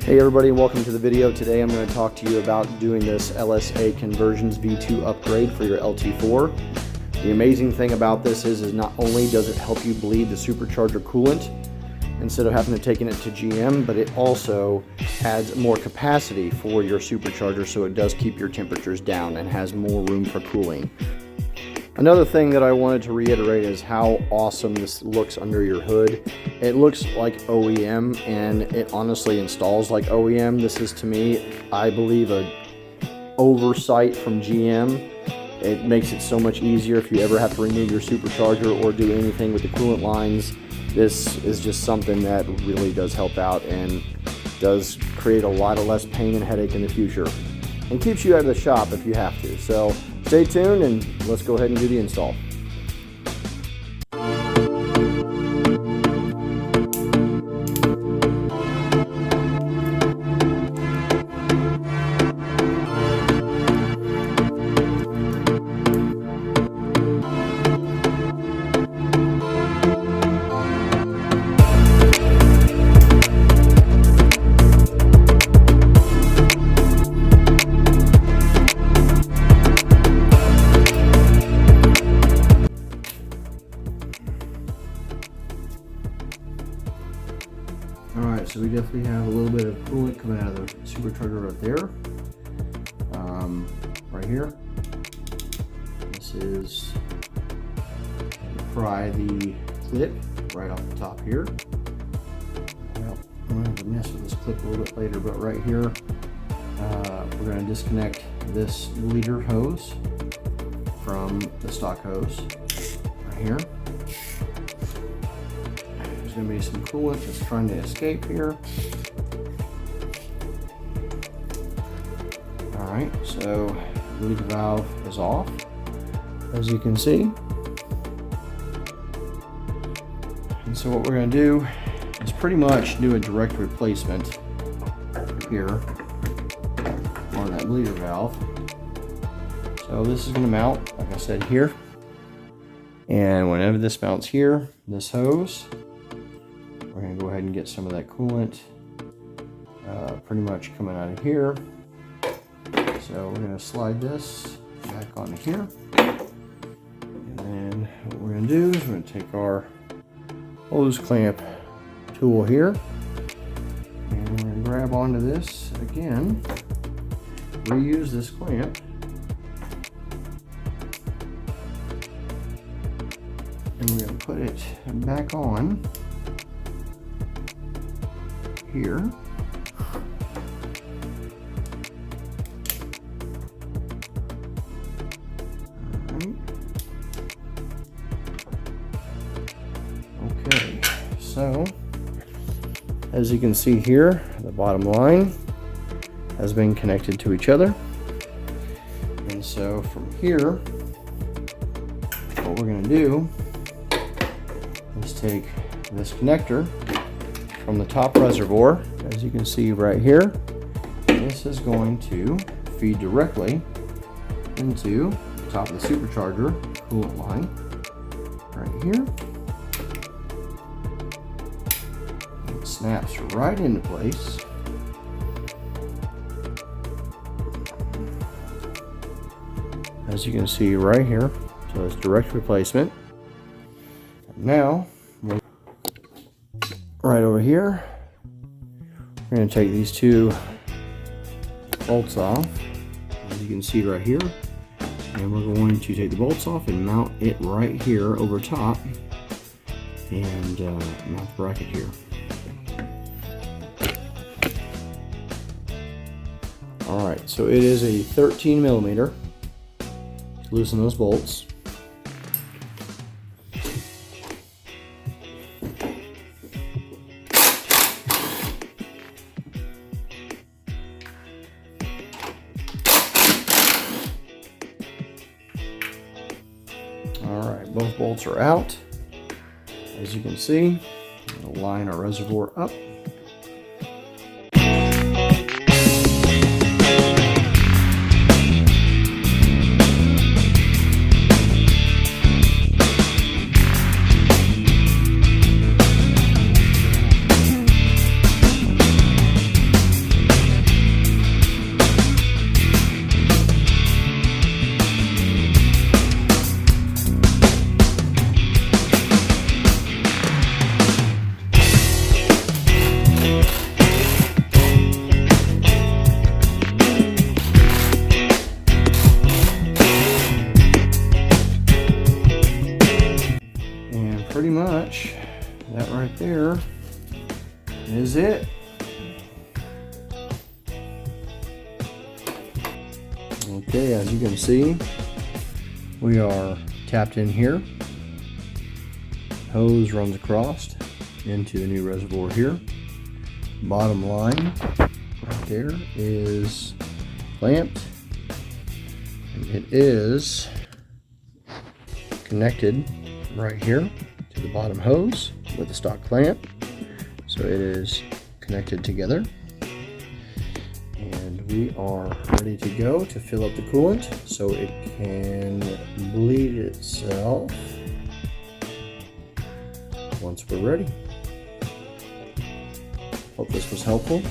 Hey everybody, welcome to the video. Today I'm going to talk to you about doing this LSA Conversions V2 upgrade for your LT4. The amazing thing about this is not only does it help you bleed the supercharger coolant instead of having to take it to GM, but it also adds more capacity for your supercharger, so it does keep your temperatures down and has more room for cooling. Another thing that I wanted to reiterate is how awesome this looks under your hood. It looks like OEM, and it honestly installs like OEM. This is, to me, I believe, an oversight from GM. It makes it so much easier if you ever have to remove your supercharger or do anything with the coolant lines. This is just something that really does help out and does create a lot of less pain and headache in the future, and keeps you out of the shop if you have to. So stay tuned and let's go ahead and do the install. Alright, so we definitely have a little bit of coolant coming out of the supercharger right there. Right here. This is to pry the clip right off the top here. Well, I'm going to have to mess with this clip a little bit later, but right here, we're going to disconnect this leader hose from the stock hose right here. There's going to be some coolant that's trying to escape here. Alright, so the leader valve is off, as you can see. And so what we're going to do is pretty much do a direct replacement here on that bleeder valve. So this is going to mount, like I said, here. And whenever this mounts here, this hose, we're going to go ahead and get some of that coolant pretty much coming out of here. So we're going to slide this back onto here. And then what we're going to do is we're going to take our hose clamp tool here. And we're going to grab onto this again. Reuse this clamp. And we're going to put it back on here. Okay, so as you can see here, the bottom line has been connected to each other. And so from here, what we're going to do is take this connector from the top reservoir, as you can see right here. This is going to feed directly into the top of the supercharger coolant line right here. It snaps right into place. As you can see right here, so it's direct replacement. Now, right over here, we're going to take these two bolts off, as you can see right here, and we're going to take the bolts off and mount it right here over top, and mount the bracket here. Alright, so it is a 13 millimeter. Loosen those bolts. Alright, both bolts are out. As you can see, we'll line our reservoir up. is it. Okay, as you can see, we are tapped in here. Hose runs across into the new reservoir here. Bottom line right there is clamped, and it is connected right here to the bottom hose with the stock clamp. So it is connected together, and we are ready to go to fill up the coolant so it can bleed itself once we're ready. Hope this was helpful.